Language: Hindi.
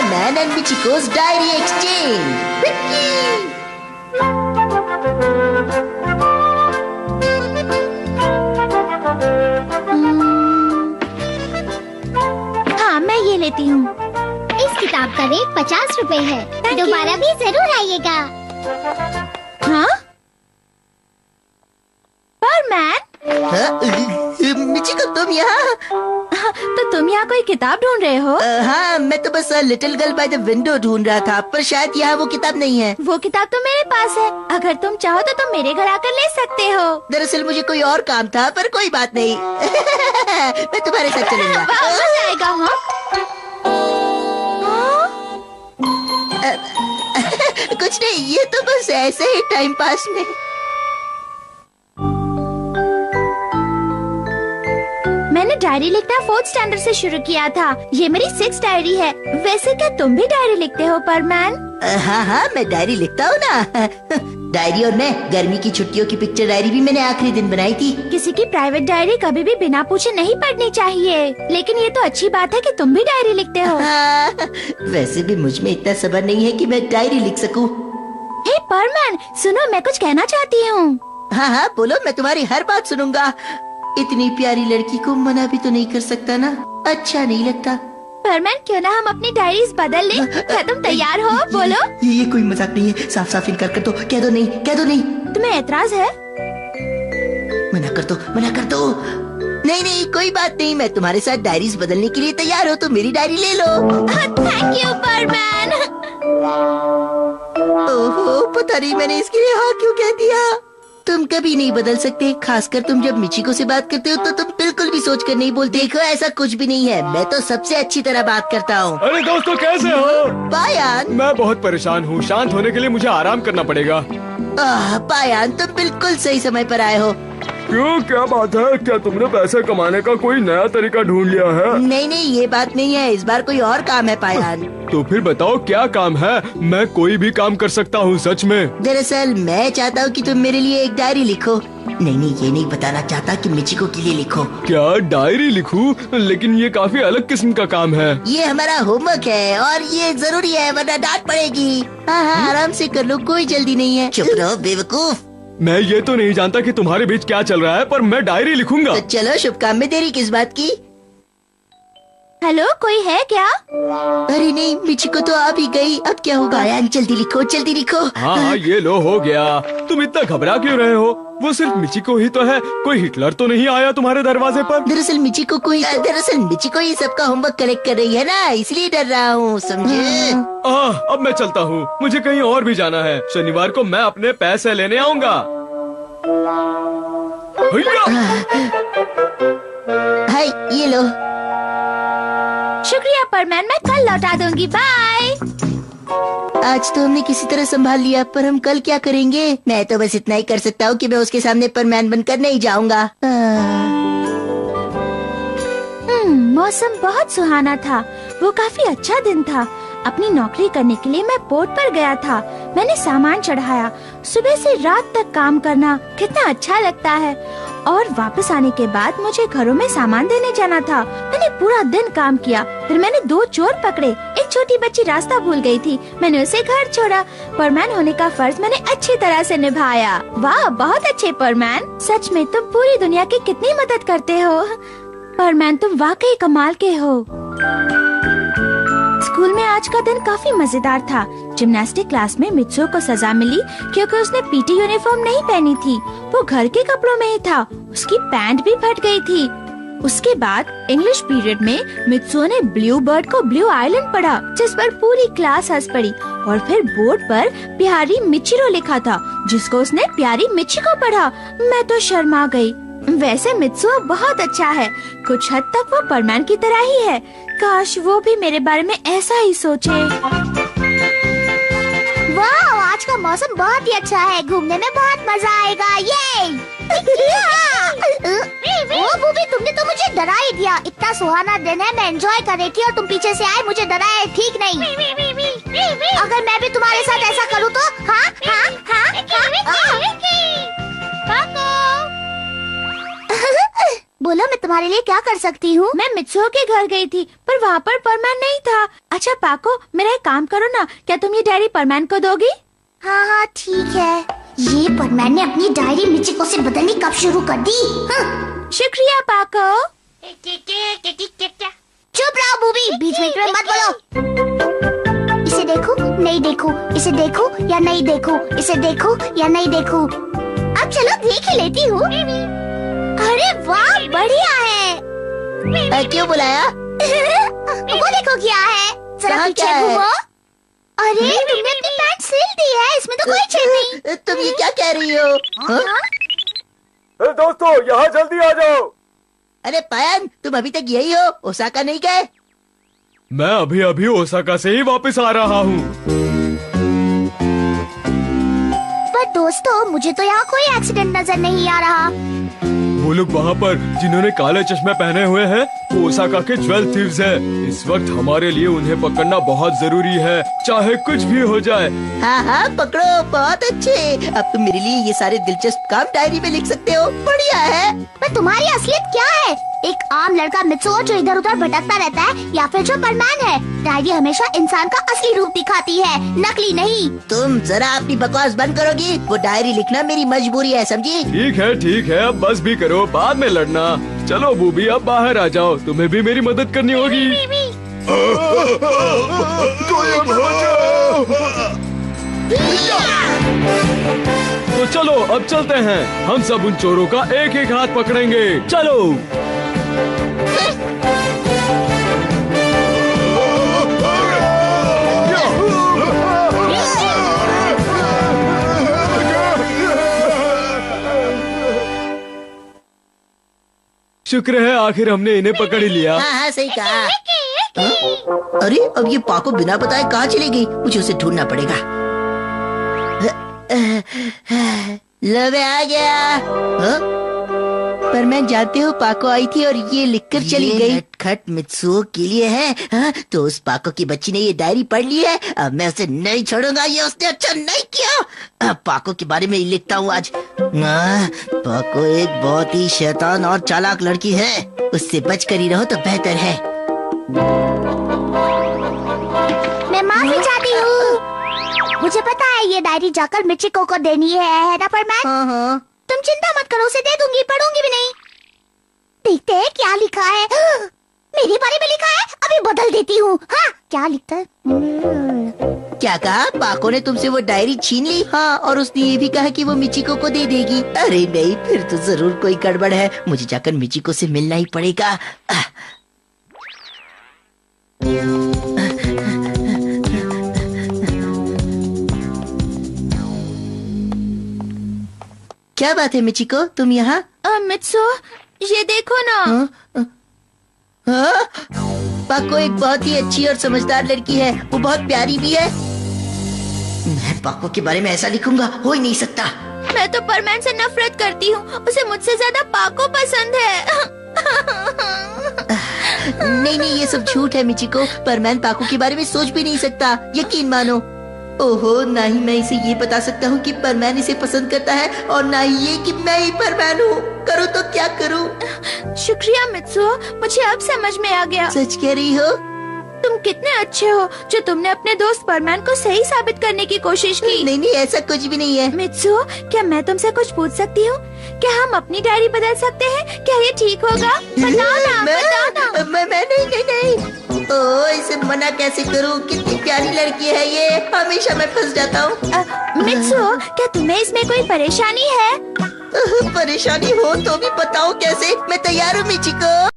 परमैन एंड मिचिको's डायरी एक्सचेंज। हाँ, मैं ये लेती हूँ। इस किताब का रेट 50 रुपए है। दोबारा भी जरूर आइएगा। हाँ? परमैन? मिचिको तुम यहाँ? तो तुम यहाँ कोई किताब ढूंढ रहे हो? हाँ, मैं तो बस little girl by the window ढूंढ रहा था, पर शायद यहाँ वो किताब नहीं है। वो किताब तो मेरे पास है। अगर तुम चाहो तो तुम मेरे घर आकर ले सकते हो। दरअसल मुझे कोई और काम था, पर कोई बात नहीं। मैं तुम्हारे साथ चलूंगा। मजा आएगा। हाँ? कुछ नहीं, ये तो बस ऐसे ही टाइम पास में। मैंने डायरी लिखना 4th स्टैंडर्ड से शुरू किया था। ये मेरी 6th डायरी है। वैसे क्या तुम भी डायरी लिखते हो परमैन? हाँ, मैं डायरी लिखता हूँ ना। डायरी और मैं गर्मी की छुट्टियों की पिक्चर डायरी भी मैंने आखिरी दिन बनाई थी। किसी की प्राइवेट डायरी कभी भी बिना पूछे नहीं पढ़नी चाहिए। लेकिन ये तो अच्छी बात है कि तुम भी डायरी लिखते हो। वैसे भी मुझ में इतना सब्र नहीं है कि मैं डायरी लिख सकूं। हे परमैन, सुनो, मैं कुछ कहना चाहती हूँ। हाँ, बोलो, मैं तुम्हारी हर बात सुनूंगा। इतनी प्यारी लड़की को मना भी तो नहीं कर सकता ना, अच्छा नहीं लगता। परमैन, क्यों ना हम अपनी डायरीज बदल लें? क्या तुम तैयार हो? बोलो। ये कोई मजाक नहीं है, साफ साफ इनकार कर दो। कह दो नहीं, कह दो नहीं। तुम्हें एतराज है? मना कर दो, मना कर दो। नहीं, कोई बात नहीं, मैं तुम्हारे साथ डायरीज बदलने के लिए तैयार हो, तो मेरी डायरी ले लो। Thank you परमैन। ओहो, पता नहीं मैंने इसके लिए हाँ क्यों कह दिया। तुम कभी नहीं बदल सकते, खासकर तुम जब मिचिको से बात करते हो तो तुम बिल्कुल भी सोच कर नहीं बोलते। देखो, ऐसा कुछ भी नहीं है, मैं तो सबसे अच्छी तरह बात करता हूँ। अरे दोस्तों, कैसे हो? पायान, मैं बहुत परेशान हूँ। शांत होने के लिए मुझे आराम करना पड़ेगा। पायान, तुम बिल्कुल सही समय पर आए हो। क्यों, क्या बात है? क्या तुमने पैसे कमाने का कोई नया तरीका ढूंढ लिया है? नहीं, ये बात नहीं है। इस बार कोई और काम है पायान। तो फिर बताओ क्या काम है? मैं कोई भी काम कर सकता हूँ, सच में। दरअसल मैं चाहता हूँ कि तुम मेरे लिए एक डायरी लिखो। नहीं, ये नहीं बताना चाहता कि मिचिको के लिए लिखो। क्या डायरी लिखूं? लेकिन ये काफी अलग किस्म का काम है। ये हमारा होमवर्क है और ये जरूरी है, वरना डांट पड़ेगी। हाँ, आराम से कर लो, कोई जल्दी नहीं है। चुप रहो बेवकूफ। मैं ये तो नहीं जानता कि तुम्हारे बीच क्या चल रहा है, पर मैं डायरी लिखूंगा। तो चलो, शुभ काम में देरी किस बात की? हेलो, कोई है क्या? अरे नहीं, मिचिको तो आ भी गई। अब क्या होगा? पायान, जल्दी लिखो, जल्दी लिखो। हाँ, ये लो, हो गया। तुम इतना घबरा क्यों रहे हो? वो सिर्फ मिचिको ही तो है, कोई हिटलर तो नहीं आया तुम्हारे दरवाजे पर? दरअसल मिचिको ही सबका होमवर्क कलेक्ट कर रही है ना, इसलिए डर रहा हूँ, समझे? अब मैं चलता हूँ, मुझे कहीं और भी जाना है। शनिवार को मैं अपने पैसे लेने आऊंगा। हाय, ये लो। शुक्रिया परमैन, मैं कल लौटा दूंगी। बाय। आज तो हमने किसी तरह संभाल लिया, पर हम कल क्या करेंगे? मैं तो बस इतना ही कर सकता हूँ कि मैं उसके सामने परमैन बनकर नहीं जाऊंगा। मौसम बहुत सुहाना था। वो काफी अच्छा दिन था। अपनी नौकरी करने के लिए मैं पोर्ट पर गया था। मैंने सामान चढ़ाया। सुबह से रात तक काम करना कितना अच्छा लगता है। और वापस आने के बाद मुझे घरों में सामान देने जाना था। मैंने पूरा दिन काम किया। फिर मैंने 2 चोर पकड़े। एक छोटी बच्ची रास्ता भूल गई थी। मैंने उसे घर छोड़ा। परमैन होने का फर्ज मैंने अच्छी तरह से निभाया। वाह, बहुत अच्छे परमैन। सच में तुम पूरी दुनिया की कितनी मदद करते हो। परमैन, तुम वाकई कमाल के हो। स्कूल में आज का दिन काफी मजेदार था। जिम्नास्टिक क्लास में मित्सुओ को सजा मिली क्योंकि उसने पीटी यूनिफॉर्म नहीं पहनी थी। वो घर के कपड़ों में ही था। उसकी पैंट भी फट गई थी। उसके बाद इंग्लिश पीरियड में मित्सुओ ने ब्लू बर्ड को ब्लू आइलैंड पढ़ा, जिस पर पूरी क्लास हंस पड़ी। और फिर बोर्ड पर प्यारी मिचिरो लिखा था, जिसको उसने प्यारी मिचिको पढ़ा। मैं तो शर्मा गई। वैसे मित्सुओ बहुत अच्छा है। कुछ हद तक वो परमैन की तरह ही है। काश वो भी मेरे बारे में ऐसा ही सोचे। वाह, आज का मौसम बहुत ही अच्छा है। घूमने में बहुत मजा आएगा। ये बूबी, तुमने तो मुझे डरा ही दिया। इतना सुहाना दिन है, मैं एंजॉय कर रही थी और तुम पीछे से आए, मुझे डराया। ठीक नहीं। अगर मैं भी तुम्हारे साथ ऐसा करूँ तो? बोलो मैं तुम्हारे लिए क्या कर सकती हूँ? मैं मित्सुओ के घर गई थी पर वहाँ पर परमैन नहीं था। अच्छा पाको, मेरा एक काम करो ना, क्या तुम ये डायरी परमैन को दोगी? हाँ हाँ ठीक है। ये परमैन ने अपनी डायरी मिचिको से बदलनी कब शुरू कर दी? शुक्रिया पाको। चुप रहो बूबी, बीच में मत बोलो। इसे देखो नहीं देखो, इसे देखो या नहीं देखो, इसे देखो या नहीं देखो। अब चलो देख ही लेती हूँ। अरे वाह बढ़िया है। क्यों बुलाया? वो देखो क्या है, जरा कहाँ पीछे क्या है? घूमो। अरे तुमने अपनी पैंट सिल दी है, इसमें तो कोई चीज नहीं। तुम ये क्या कह रही हो? हाँ? दोस्तों यहाँ जल्दी आ जाओ। अरे पायन, तुम अभी तक यही हो? ओसाका नहीं गए? मैं अभी अभी ओसाका से ही वापस आ रहा हूँ। पर दोस्तों मुझे तो यहाँ कोई एक्सीडेंट नजर नहीं आ रहा। वो लोग वहाँ पर जिन्होंने काले चश्मे पहने हुए हैं वो ओसाका के ज्वेल थीव्स हैं। इस वक्त हमारे लिए उन्हें पकड़ना बहुत जरूरी है, चाहे कुछ भी हो जाए। हाँ हाँ पकड़ो, बहुत अच्छे। अब तुम मेरे लिए ये सारे दिलचस्प काम डायरी में लिख सकते हो। बढ़िया है। पर तुम्हारी असलियत क्या है? एक आम लड़का मित्सुओ जो इधर उधर भटकता रहता है, या फिर जो परमैन है? डायरी हमेशा इंसान का असली रूप दिखाती है, नकली नहीं। तुम जरा अपनी बकवास बंद करोगी? वो डायरी लिखना मेरी मजबूरी है, समझी? ठीक है, अब बस भी करो, बाद में लड़ना। चलो बूबी अब बाहर आ जाओ, तुम्हें भी मेरी मदद करनी होगी। तो चलो अब चलते हैं, हम सब उन चोरों का एक एक हाथ पकड़ेंगे। चलो। शुक्र है आखिर हमने इन्हें पकड़ ही लिया। हाँ हाँ सही कहा। हाँ? अरे अब ये पाको बिना बताए कहाँ चली गई? मुझे उसे ढूंढना पड़ेगा। लो मैं आ गया। हाँ? पर मैं जानते हो पाको आई थी और ये लिखकर चली गई। खट मित्सुओ के लिए है। हाँ? तो उस पाको की बच्ची ने ये डायरी पढ़ ली है। अब मैं उसे नहीं छोड़ूंगा, ये उसने अच्छा नहीं किया। पाको के बारे में ही लिखता हूँ आज। पाको एक बहुत ही शैतान और चालाक लड़की है, उससे बचकर ही रहो तो बेहतर है। मैं माफी चाहती हूँ। मुझे पता है ये डायरी जाकर मिचिको को देनी है ना परमैन? हाँ हाँ। तुम चिंता मत करो, उसे दे दूंगी, पढ़ूंगी भी नहीं। देखते हैं क्या लिखा है। मेरे बारे में लिखा है, अभी बदल देती हूँ। हाँ क्या लिखता है? क्या कहा? पाको ने तुमसे वो डायरी छीन ली? हाँ, और उसने ये भी कहा कि वो मिचिको को दे देगी। अरे नहीं, फिर तो जरूर कोई गड़बड़ है। मुझे जाकर मिचिको से मिलना ही पड़ेगा। क्या बात है मिचिको, तुम यहाँ? मित्सुओ ये देखो ना। हाँ? पाको एक बहुत ही अच्छी और समझदार लड़की है, वो बहुत प्यारी भी है। मैं पाको के बारे में ऐसा लिखूंगा, हो ही नहीं सकता। मैं तो परमैन से नफरत करती हूँ, उसे मुझसे ज्यादा पाको पसंद है। नहीं नहीं, ये सब झूठ है मिचिको। परमैन पाको के बारे में सोच भी नहीं सकता, यकीन मानो। ओहो, ना ही मैं इसे ये बता सकता हूँ कि परमैन इसे पसंद करता है, और ना ही ये कि मैं ही परमैन हूँ। करूँ तो क्या करूँ? शुक्रिया मित्सुओ, मुझे अब समझ में आ गया। सच कह रही हो? तुम कितने अच्छे हो जो तुमने अपने दोस्त परमैन को सही साबित करने की कोशिश की। नहीं नहीं, ऐसा कुछ भी नहीं है। मित्सुओ, क्या मैं तुमसे कुछ पूछ सकती हूँ? क्या हम अपनी डायरी बदल सकते हैं? क्या ये ठीक होगा? बताओ ना, बताओ ना। मैं नहीं। ओ, इसे मना कैसे करूँ? कितनी प्यारी लड़की है ये, हमेशा मैं फंस जाता हूँ। मित्सुओ, क्या तुम्हें इसमें कोई परेशानी है? परेशानी हो तो भी बताओ कैसे? मैं तैयार हूँ मिचिको।